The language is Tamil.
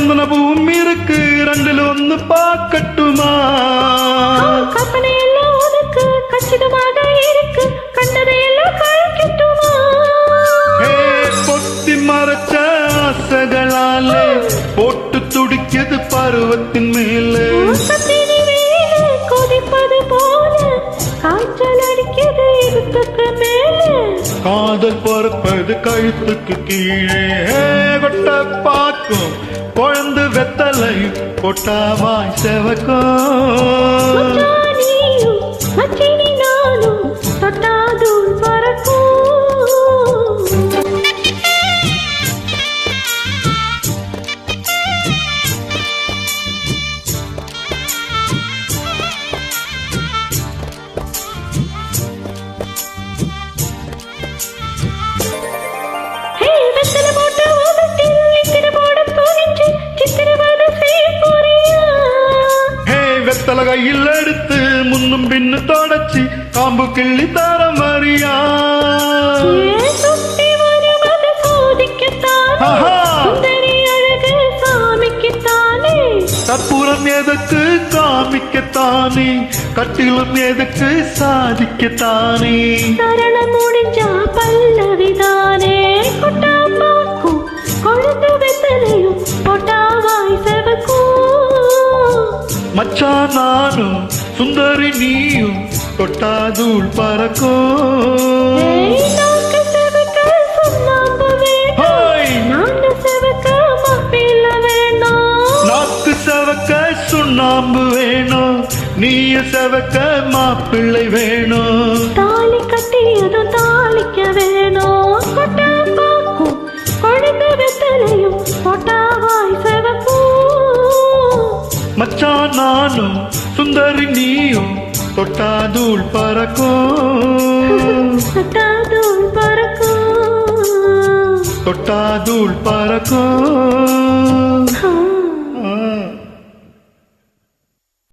சந்தன பூவும் இருக்கு, ரெண்டுல ஒண்ணு பார்க்கட்டுமா? கற்பனை எல்லாம் உனக்கு கச்சிதமாக இருக்கு, கண்டதையெல்லாம் கழிக்கட்டுமா? பொத்தி மறைச்ச ஆசைகளாலே போட்டு துடிக்குது பருவத்தின் மேலே. கொதிப்பது போல காய்ச்சல் அடிக்குது இடுப்புக்கு மேலே. காதல் பொறுப்பது கழுத்துக்கு கீழே. கொட்ட பார்க்கும் குழந்து வெத்தலை கொட்டாவாய் செவக்கும். நானும் தொட்டாதூள் பறக்கும். கையில் எடுத்து முன்னும் பின்னு தொடச்சி காம்பு கிள்ளி தர மரியா. கற்பூரம் எதற்கு காமிக்கத்தானே, கட்டிலும் எதற்கு சாதிக்கத்தானே. சரணம் முடிஞ்சா பல்லவிதானே. கொட்டா பாக்கும் கொழுந்து வெத்தலையும் பொட்டாவாய் செவக்கும். மச்சான் நானும் சுந்தரி நீயும் தொட்டாதூள் பறக்கும். நாக்கு செவக்க சுண்ணாம்பு வேணும், நீய செவக்க மாப்பிள்ளை வேணும். தாலி கட்டியதும் தாளிக்க வேணும். கொட்டா பாக்கும் கொழுந்து வெத்தலையும் பொட்டாவாய் செவக்கும். மச்சான் நானும் சுந்தரி நீயும் தொட்டாதூள் பறக்கும். தொட்டாதூள் பறக்கும். தொட்டாதூள் பறக்கும்.